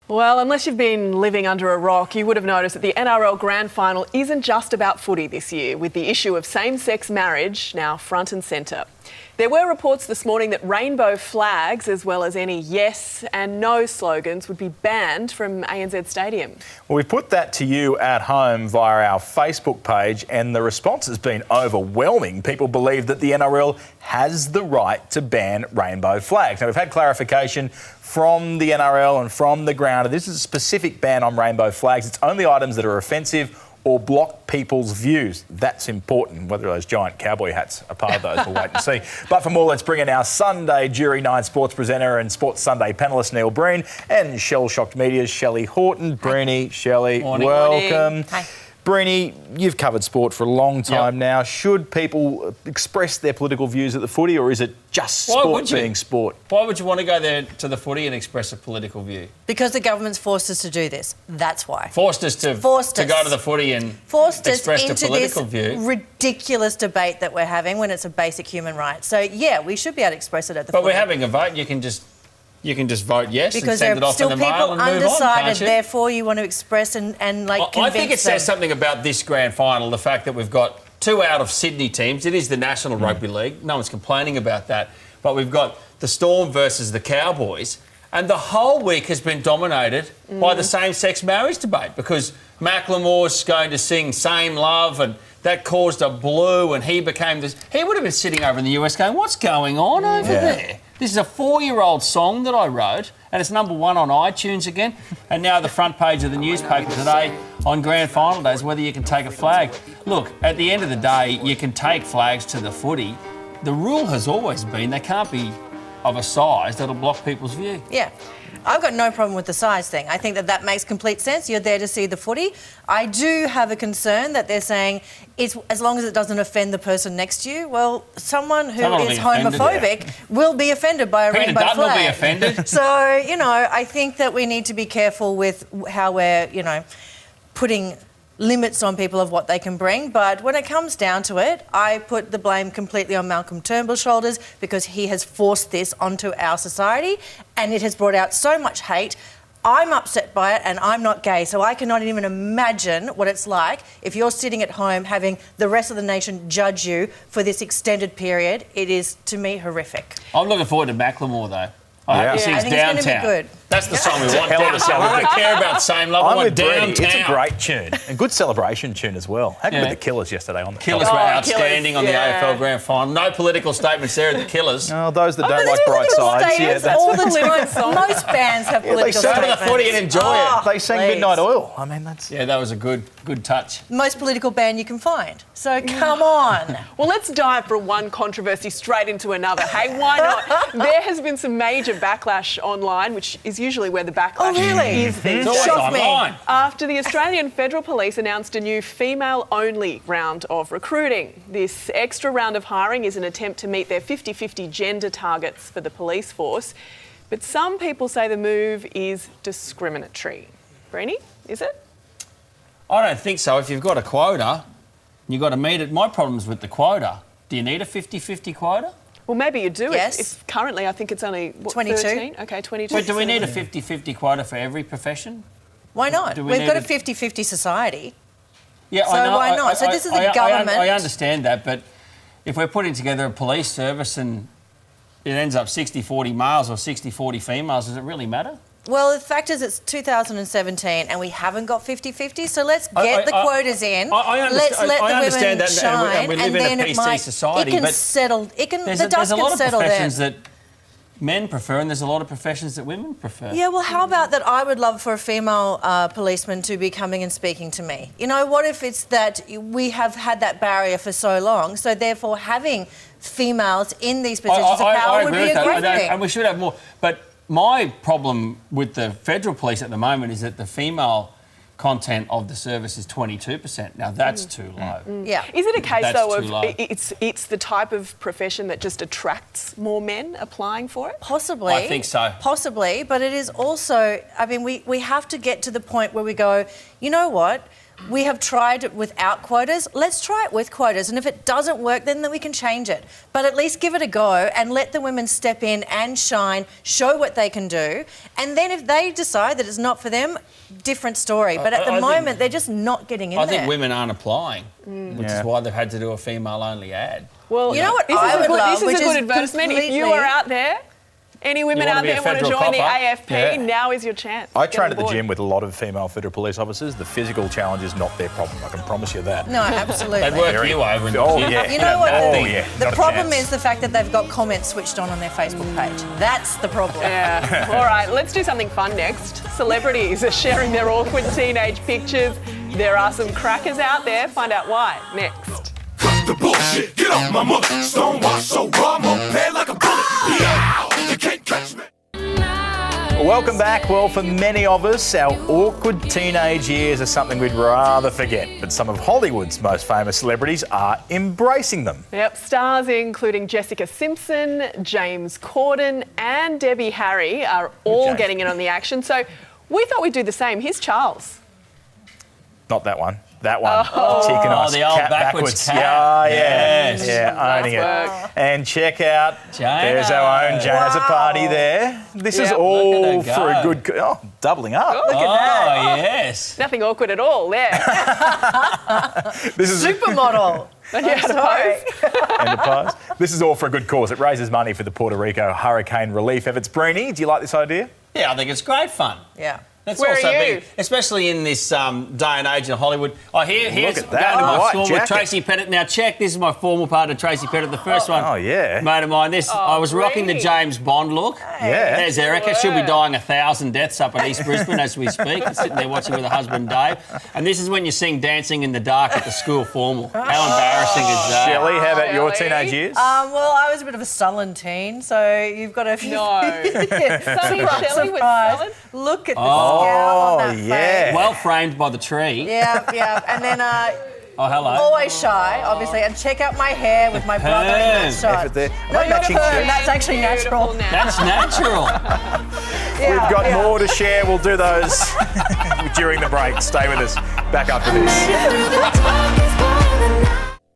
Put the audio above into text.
Well, unless you've been living under a rock, you would have noticed that the NRL Grand Final isn't just about footy this year, with the issue of same-sex marriage now front and centre. There were reports this morning that rainbow flags, as well as any yes and no slogans, would be banned from ANZ Stadium. Well, we've put that to you at home via our Facebook page, and the response has been overwhelming. People believe that the NRL has the right to ban rainbow flags. Now, we've had clarification from the NRL and from the ground. This is a specific ban on rainbow flags. It's only items that are offensive or block people's views. That's important. Whether those giant cowboy hats are part of those, we'll wait and see. But for more, let's bring in our Sunday Jury Night sports presenter and Sports Sunday panellist, Neil Breen, and Shell-Shocked Media's Shelley Horton. Breenie, Shelley, welcome. Hi. Breenie, you've covered sport for a long time now. Should people express their political views at the footy, or is it just sport being sport? Why would you want to go there to the footy and express a political view? Because the government's forced us to do this. That's why. Forced us to go to the footy and express the political view. Ridiculous debate that we're having when it's a basic human right. So, yeah, we should be able to express it at the footy. But we're having a vote. You can just vote yes because and send it off in the mail and move on, can't you? Because there are still people undecided, therefore you want to express and convince them. I think it says something about this grand final, the fact that we've got 2 out of Sydney teams. It is the National Rugby League. No one's complaining about that. But we've got the Storm versus the Cowboys. And the whole week has been dominated by the same-sex marriage debate because Macklemore's going to sing Same Love and that caused a blue and he became this... He would have been sitting over in the US going, what's going on over there? This is a 4-year-old song that I wrote and it's #1 on iTunes again. And now the front page of the newspaper today on Grand Final days, whether you can take a flag. Look, at the end of the day, you can take flags to the footy. The rule has always been they can't be of a size that'll block people's view. Yeah. I've got no problem with the size thing. I think that makes complete sense. You're there to see the footy. I do have a concern that they're saying it's as long as it doesn't offend the person next to you. Well, someone who is homophobic will be offended by a rainbow flag. Will be offended. So, I think that we need to be careful with how we're, putting limits on people of what they can bring, but when it comes down to it, I put the blame completely on Malcolm Turnbull's shoulders because he has forced this onto our society and it has brought out so much hate. I'm upset by it and I'm not gay, so I cannot even imagine what it's like if you're sitting at home having the rest of the nation judge you for this extended period. It is, to me, horrific. I'm looking forward to Macklemore, though. I hope he sings Downtown. It's going to be good. That's the song we want. I don't care about Same Love. I want Downtown. It's a great tune. A good celebration tune as well. How good were the Killers yesterday on the Killers were outstanding on the AFL Grand Final. No political statements there at the Killers. Oh, those that don't like bright sides. Yeah, that's all the time. Most bands have political statements. Go to the footy and enjoy it. They sang Midnight Oil. I mean, that's... Yeah, that was a good touch. Most political band you can find. So come on. Well, let's dive from one controversy straight into another. Hey, why not? There has been some major backlash online, which is usually where the backlash is these days. Shock me. After the Australian Federal Police announced a new female-only round of recruiting. This extra round of hiring is an attempt to meet their 50-50 gender targets for the police force. But some people say the move is discriminatory. Breenie, is it? I don't think so. If you've got a quota, you've got to meet it. My problem's with the quota. Do you need a 50-50 quota? Well, maybe you do. Yes. If currently, I think it's only, 22. 13? Okay, 22. But do we need a 50-50 quota for every profession? Why not? We've got a 50-50 society. Yeah, so I know. Why not? So this is the government. I understand that, but if we're putting together a police service and it ends up 60-40 males or 60-40 females, does it really matter? Well, the fact is it's 2017 and we haven't got 50-50, so let's get the quotas in. Let's let the women shine, and we live in a PC society. It can settle. The dust can settle there. There's a lot of professions that men prefer and there's a lot of professions that women prefer. Yeah, well, how about that I would love for a female policeman to be coming and speaking to me? What if it's that we have had that barrier for so long, so therefore having females in these positions of power would be a great thing. And we should have more. But my problem with the federal police at the moment is that the female content of the service is 22%. Now, that's too low. Yeah. Is it a case, though, of it's the type of profession that just attracts more men applying for it? Possibly. I think so. Possibly, but it is also, I mean, we have to get to the point where we go, you know what, we have tried it without quotas. Let's try it with quotas. And if it doesn't work, then we can change it. But at least give it a go and let the women step in and shine, show what they can do. And then if they decide that it's not for them, different story. But at the moment, they're just not getting in there. I think women aren't applying, which is why they've had to do a female-only ad. Well, you know what this I would love, this which is a good is advertisement. If you completely- are out there, any women out there want to join the AFP, now is your chance. I Get train on at the board. gym with a lot of female federal police officers. The physical challenge is not their problem. I can promise you that. No, absolutely. They'd work you over in the Oh, gym. yeah. You know what? Not The a problem chance. is the fact that they've got comments switched on their Facebook page. That's the problem. Yeah. All right, let's do something fun next. Celebrities are sharing their awkward teenage pictures. There are some crackers out there. Find out why next. The bullshit, get off my mother. Stonewall so raw, more pay like a bullet. Yeah, you can't catch me. Welcome back. Well, for many of us, our awkward teenage years are something we'd rather forget. But some of Hollywood's most famous celebrities are embracing them. Yep, stars including Jessica Simpson, James Corden and Debbie Harry are all James. getting in on the action. So we thought we'd do the same. Here's Charles. Not that one. That one. Chicken ice the old cat backwards cat. Yeah, Yes. yeah, owning Nice it. work. And check out, Jana. there's our own Jana's a party Wow. there. This is Yep. all Look at her for a go. good... Oh, doubling up. Look at that. Oh, yes. Nothing awkward at all there. This is Supermodel. You had a Sorry. pose. and a pose. This is all for a good cause. It raises money for the Puerto Rico hurricane relief efforts. Breenie, do you like this idea? Yeah, I think it's great fun. Yeah. That's Where also are you? big, especially in this day and age in Hollywood. Oh, here's at that, going to my white school with jacket. Tracy Pettit. Now, check, this is my formal part of Tracy Pettit, the first one. Oh, yeah. Mate of mine, I was rocking the really? James Bond look. Yeah. There's Erica. She'll be dying 1,000 deaths up at East Brisbane as we speak, sitting there watching with her husband Dave. And this is when you sing Dancing in the Dark at the school formal. How embarrassing is that? Shelley, how about your Shelley? teenage years? Well, I was a bit of a sullen teen, so you've got a few. No. Sunny Surprise, Shelley was surprise. solid. Look at the scowl on that yeah. face. Well framed by the tree. Yeah, yeah. And then Oh, hello. always shy, obviously. And check out my hair with my brother in that Perm. shot. Effort there. No, Like not a matching perm. shirts. That's actually natural. Beautiful now. That's natural. Yeah, We've got yeah. more to share. We'll do those during the break. Stay with us. Back after this. Through the darkest part of the night.